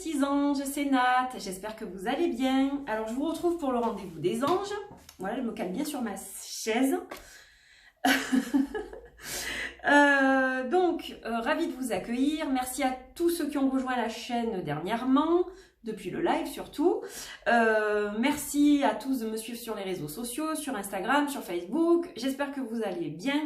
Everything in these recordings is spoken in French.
petits anges, c'est Nat, j'espère que vous allez bien. Alors je vous retrouve pour le rendez-vous des anges. Voilà, je me cale bien sur ma chaise. Ravie de vous accueillir. Merci à tous ceux qui ont rejoint la chaîne dernièrement, depuis le live surtout. Merci à tous de me suivre sur les réseaux sociaux, sur Instagram, sur Facebook. J'espère que vous allez bien,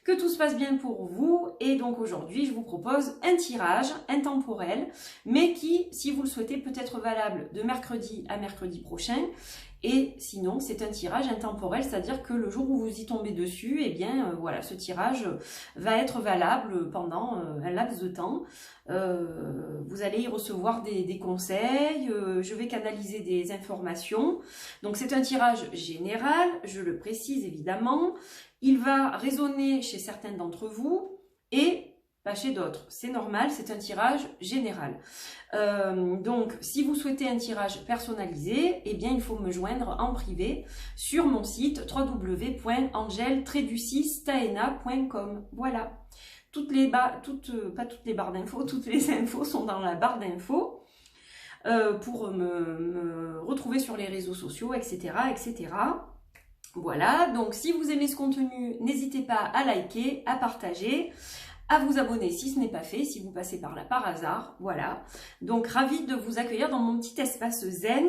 que tout se passe bien pour vous. Et donc aujourd'hui, je vous propose un tirage intemporel, mais qui, si vous le souhaitez, peut être valable de mercredi à mercredi prochain. Et sinon, c'est un tirage intemporel, c'est-à-dire que le jour où vous y tombez dessus, eh bien, voilà, ce tirage va être valable pendant un laps de temps. Vous allez y recevoir des conseils, je vais canaliser des informations. Donc, c'est un tirage général, je le précise évidemment. Il va résonner chez certains d'entre vous et pas chez d'autres. C'est normal, c'est un tirage général. Donc, si vous souhaitez un tirage personnalisé, eh bien, il faut me joindre en privé sur mon site www.angel-taena.com. Voilà. Pas toutes les barres d'infos, toutes les infos sont dans la barre d'infos pour me retrouver sur les réseaux sociaux, etc., etc. Voilà. Donc, si vous aimez ce contenu, n'hésitez pas à liker, à partager, à vous abonner si ce n'est pas fait, si vous passez par là par hasard, voilà. Donc, ravie de vous accueillir dans mon petit espace zen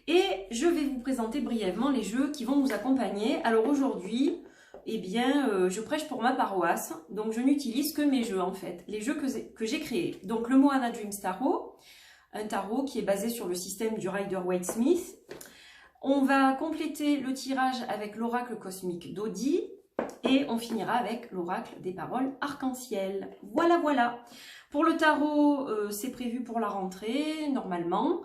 et je vais vous présenter brièvement les jeux qui vont nous accompagner. Alors aujourd'hui, eh bien, je prêche pour ma paroisse, donc je n'utilise que mes jeux en fait, les jeux que j'ai créés. Donc, le Moana Dreams Tarot, un tarot qui est basé sur le système du Rider-Waite-Smith. On va compléter le tirage avec l'oracle cosmique d'Odi. Et on finira avec l'oracle des paroles arc-en-ciel. Voilà, voilà. Pour le tarot, c'est prévu pour la rentrée, normalement.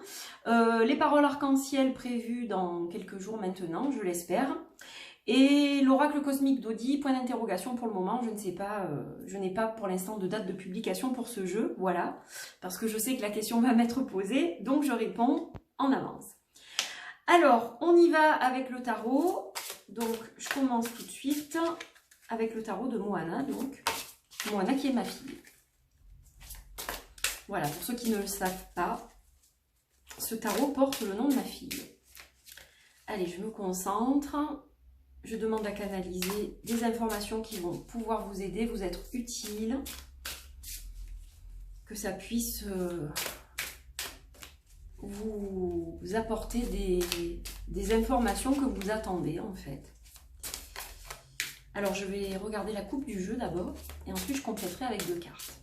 Les paroles arc-en-ciel prévues dans quelques jours maintenant, je l'espère. Et l'oracle cosmique d'Odi, point d'interrogation pour le moment, je ne sais pas, je n'ai pas pour l'instant de date de publication pour ce jeu, voilà. Parce que je sais que la question va m'être posée, donc je réponds en avance. Alors, on y va avec le tarot. Donc, je commence tout de suite avec le tarot de Moana. Donc, Moana qui est ma fille. Voilà, pour ceux qui ne le savent pas, ce tarot porte le nom de ma fille. Allez, je me concentre. Je demande à canaliser des informations qui vont pouvoir vous aider, vous être utiles. Que ça puisse vous apporter des informations que vous attendez en fait. Alors je vais regarder la coupe du jeu d'abord et ensuite je compléterai avec 2 cartes.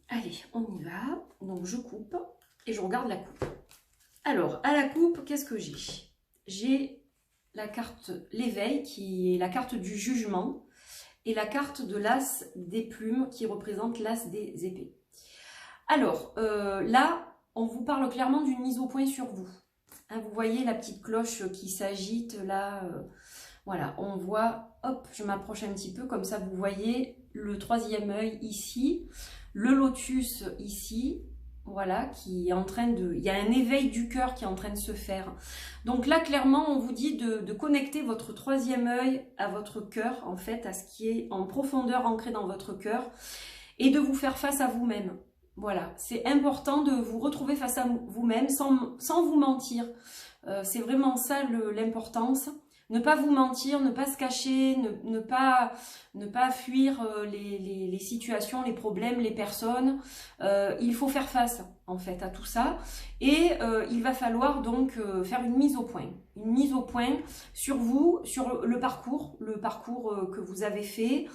Allez, on y va. Donc je coupe et je regarde la coupe. Alors à la coupe, qu'est-ce que j'ai? J'ai la carte l'éveil qui est la carte du jugement. Et la carte de l'as des plumes qui représente l'as des épées. Alors, là, on vous parle clairement d'une mise au point sur vous. Hein, vous voyez la petite cloche qui s'agite là. Voilà, on voit, hop, je m'approche un petit peu, comme ça vous voyez le 3e œil ici, le lotus ici. Voilà, qui est en train de... Il y a un éveil du cœur qui est en train de se faire. Donc là, clairement, on vous dit de connecter votre 3e œil à votre cœur, en fait, à ce qui est en profondeur ancré dans votre cœur, et de vous faire face à vous-même. Voilà, c'est important de vous retrouver face à vous-même sans vous mentir. C'est vraiment ça l'importance. Ne pas vous mentir, ne pas se cacher, ne pas fuir les situations, les problèmes, les personnes. Il faut faire face en fait à tout ça et il va falloir donc faire une mise au point. Une mise au point sur vous, sur le parcours que vous avez fait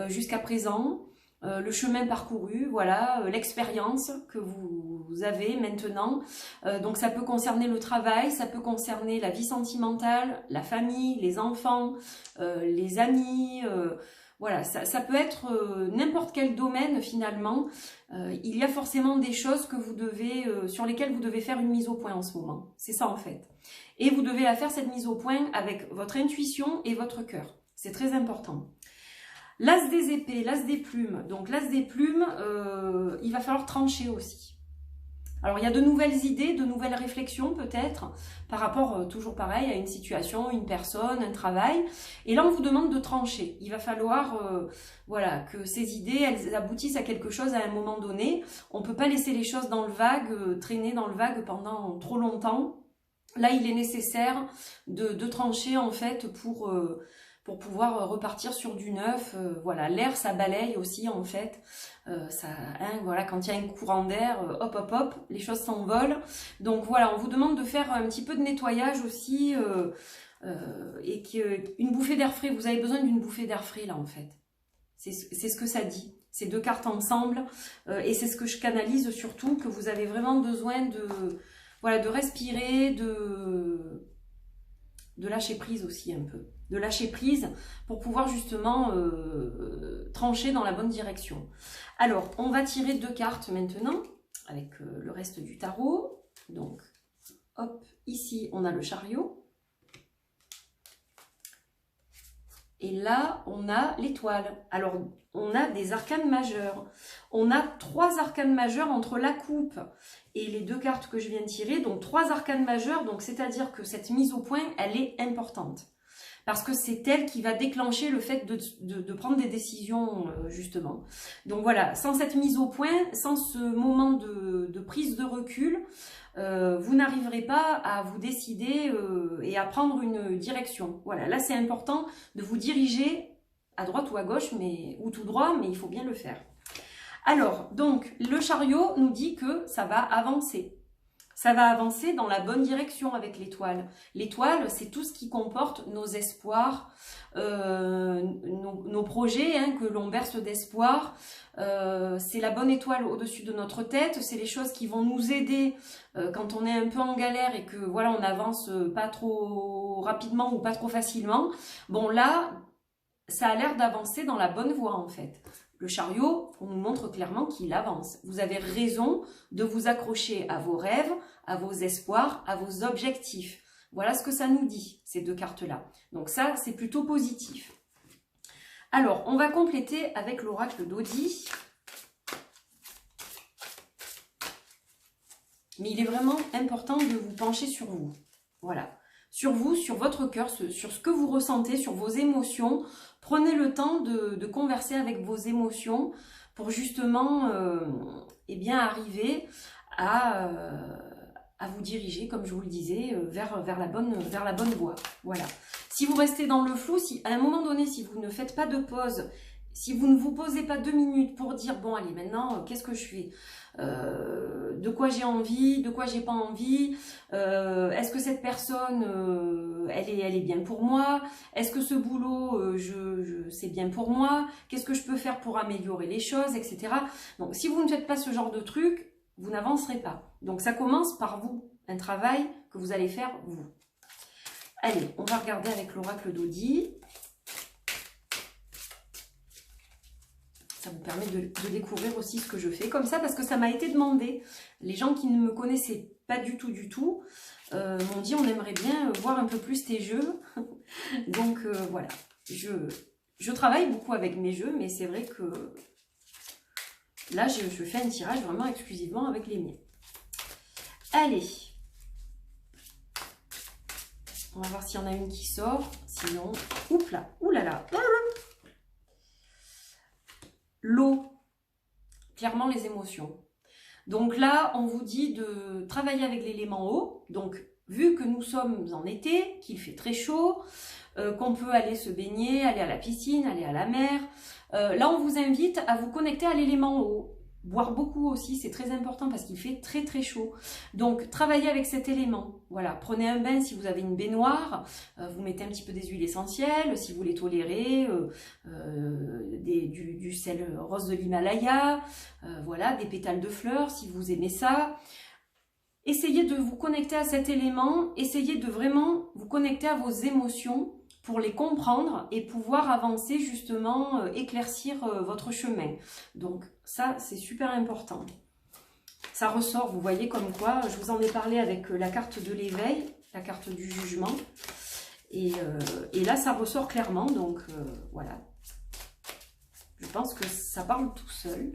jusqu'à présent. Le chemin parcouru, voilà, l'expérience que vous avez maintenant. Donc ça peut concerner le travail, ça peut concerner la vie sentimentale, la famille, les enfants, les amis. Voilà, ça peut être n'importe quel domaine finalement. Il y a forcément des choses que vous devez, sur lesquelles vous devez faire une mise au point en ce moment. C'est ça en fait. Et vous devez la faire cette mise au point avec votre intuition et votre cœur. C'est très important. L'as des épées, l'as des plumes. Donc l'as des plumes, il va falloir trancher aussi. Alors, il y a de nouvelles idées, de nouvelles réflexions peut-être, par rapport, toujours pareil, à une situation, une personne, un travail. Et là, on vous demande de trancher. Il va falloir voilà, que ces idées, elles aboutissent à quelque chose à un moment donné. On ne peut pas laisser les choses dans le vague, traîner dans le vague pendant trop longtemps. Là, il est nécessaire de trancher, en fait, pour pouvoir repartir sur du neuf. Voilà, l'air, ça balaye aussi, en fait. Voilà, quand il y a un courant d'air, hop, hop, hop, les choses s'envolent. Donc voilà, on vous demande de faire un petit peu de nettoyage aussi, et qu'une bouffée d'air frais, vous avez besoin d'une bouffée d'air frais, là, en fait. C'est ce que ça dit. Ces deux cartes ensemble, et c'est ce que je canalise surtout, que vous avez vraiment besoin voilà, de respirer, de lâcher prise aussi un peu. De lâcher prise pour pouvoir justement trancher dans la bonne direction. Alors, on va tirer deux cartes maintenant, avec le reste du tarot. Donc, hop, ici, on a le chariot. Et là, on a l'étoile. Alors, on a des arcanes majeurs. On a 3 arcanes majeurs entre la coupe et les deux cartes que je viens de tirer. Donc, 3 arcanes majeurs. Donc, c'est-à-dire que cette mise au point, elle est importante. Parce que c'est elle qui va déclencher le fait de prendre des décisions, justement. Donc, voilà, sans cette mise au point, sans ce moment de prise de recul, vous n'arriverez pas à vous décider et à prendre une direction. Voilà, là c'est important de vous diriger à droite ou à gauche, ou tout droit, mais il faut bien le faire. Alors, donc, le chariot nous dit que ça va avancer. Ça va avancer dans la bonne direction avec l'étoile. L'étoile, c'est tout ce qui comporte nos espoirs, nos projets, hein, que l'on berce d'espoir. C'est la bonne étoile au-dessus de notre tête. C'est les choses qui vont nous aider quand on est un peu en galère et que voilà, on n'avance pas trop rapidement ou pas trop facilement. Bon, là, ça a l'air d'avancer dans la bonne voie en fait. Le chariot, on nous montre clairement qu'il avance. Vous avez raison de vous accrocher à vos rêves, à vos espoirs, à vos objectifs. Voilà ce que ça nous dit, ces deux cartes-là. Donc ça, c'est plutôt positif. Alors, on va compléter avec l'oracle d'Odi. Mais il est vraiment important de vous pencher sur vous. Voilà. Sur vous, sur votre cœur, sur ce que vous ressentez, sur vos émotions. Prenez le temps de converser avec vos émotions pour justement eh bien, arriver à vous diriger, comme je vous le disais, vers la bonne voie. Voilà. Si vous restez dans le flou, si à un moment donné, si vous ne faites pas de pause, si vous ne vous posez pas 2 minutes pour dire, bon allez, maintenant, qu'est-ce que je fais, de quoi j'ai envie, de quoi j'ai pas envie, est-ce que cette personne, elle est bien pour moi, est-ce que ce boulot, c'est bien pour moi, qu'est-ce que je peux faire pour améliorer les choses, etc. Donc, si vous ne faites pas ce genre de truc, vous n'avancerez pas. Donc, ça commence par vous, un travail que vous allez faire vous. Allez, on va regarder avec l'oracle d'Odi. Ça vous permet de découvrir aussi ce que je fais comme ça, parce que ça m'a été demandé. Les gens qui ne me connaissaient pas du tout, m'ont dit on aimerait bien voir un peu plus tes jeux. Donc voilà, je travaille beaucoup avec mes jeux, mais c'est vrai que là je fais un tirage vraiment exclusivement avec les miens. Allez, on va voir s'il y en a une qui sort, sinon, oulala, l'eau, clairement les émotions. Donc là, on vous dit de travailler avec l'élément eau. Donc, vu que nous sommes en été, qu'il fait très chaud, qu'on peut aller se baigner, aller à la piscine, aller à la mer, là, on vous invite à vous connecter à l'élément eau. Boire beaucoup aussi, c'est très important parce qu'il fait très très chaud. Donc, travaillez avec cet élément. Voilà, prenez un bain si vous avez une baignoire, vous mettez un petit peu des huiles essentielles, si vous les tolérez, du sel rose de l'Himalaya, voilà, des pétales de fleurs si vous aimez ça. Essayez de vous connecter à cet élément, essayez de vraiment vous connecter à vos émotions pour les comprendre et pouvoir avancer justement, éclaircir votre chemin. Donc ça, c'est super important. Ça ressort, vous voyez comme quoi, je vous en ai parlé avec la carte de l'éveil, la carte du jugement. Et là, ça ressort clairement, donc voilà. Je pense que ça parle tout seul.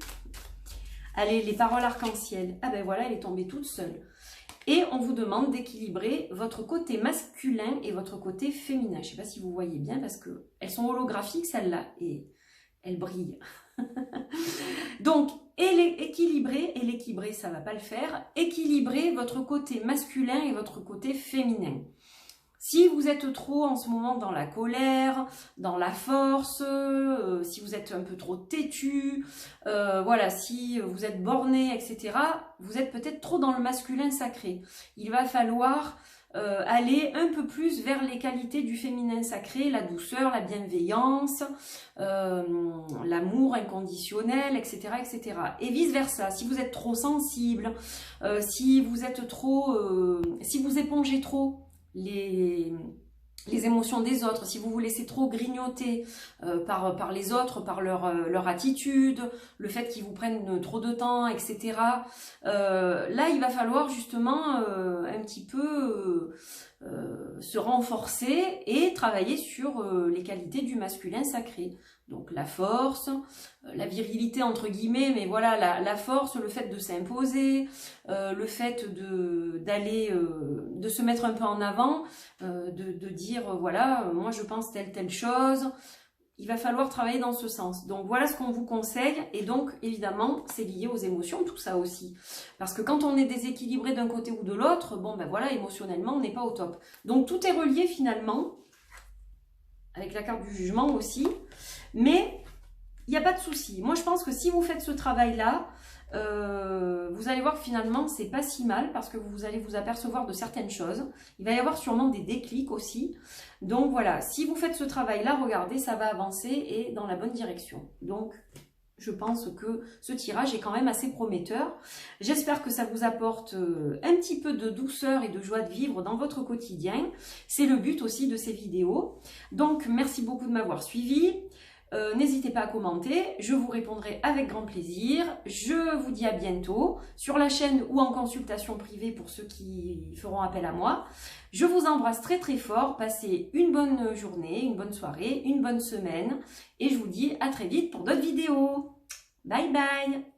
Allez, les paroles arc-en-ciel. Ah ben voilà, elle est tombée toute seule. Et on vous demande d'équilibrer votre côté masculin et votre côté féminin. Je ne sais pas si vous voyez bien parce qu'elles sont holographiques celles-là et elles brillent. Donc, équilibrer, et l'équilibrer ça ne va pas le faire, équilibrer votre côté masculin et votre côté féminin. Si vous êtes trop en ce moment dans la colère, dans la force, si vous êtes un peu trop têtu, voilà, si vous êtes borné, etc., vous êtes peut-être trop dans le masculin sacré. Il va falloir aller un peu plus vers les qualités du féminin sacré, la douceur, la bienveillance, l'amour inconditionnel, etc., etc. Et vice-versa, si vous êtes trop sensible, si vous êtes trop, si vous épongez trop les émotions des autres, si vous vous laissez trop grignoter par les autres, par leur attitude, le fait qu'ils vous prennent trop de temps, etc. Là, il va falloir justement un petit peu se renforcer et travailler sur les qualités du masculin sacré. Donc la force, la virilité entre guillemets, mais voilà, la force, le fait de s'imposer, le fait de se mettre un peu en avant, de dire voilà, moi je pense telle chose. Il va falloir travailler dans ce sens. Donc voilà ce qu'on vous conseille. Et donc évidemment c'est lié aux émotions tout ça aussi. Parce que quand on est déséquilibré d'un côté ou de l'autre, bon ben voilà, émotionnellement on n'est pas au top. Donc tout est relié finalement, avec la carte du jugement aussi. Mais il n'y a pas de souci. Moi je pense que si vous faites ce travail-là, vous allez voir que finalement c'est pas si mal parce que vous allez vous apercevoir de certaines choses. Il va y avoir sûrement des déclics aussi. Donc voilà, si vous faites ce travail-là, regardez, ça va avancer et dans la bonne direction. Donc je pense que ce tirage est quand même assez prometteur. J'espère que ça vous apporte un petit peu de douceur et de joie de vivre dans votre quotidien. C'est le but aussi de ces vidéos. Donc merci beaucoup de m'avoir suivi. N'hésitez pas à commenter, je vous répondrai avec grand plaisir. Je vous dis à bientôt sur la chaîne ou en consultation privée pour ceux qui feront appel à moi. Je vous embrasse très très fort, passez une bonne journée, une bonne soirée, une bonne semaine et je vous dis à très vite pour d'autres vidéos. Bye bye!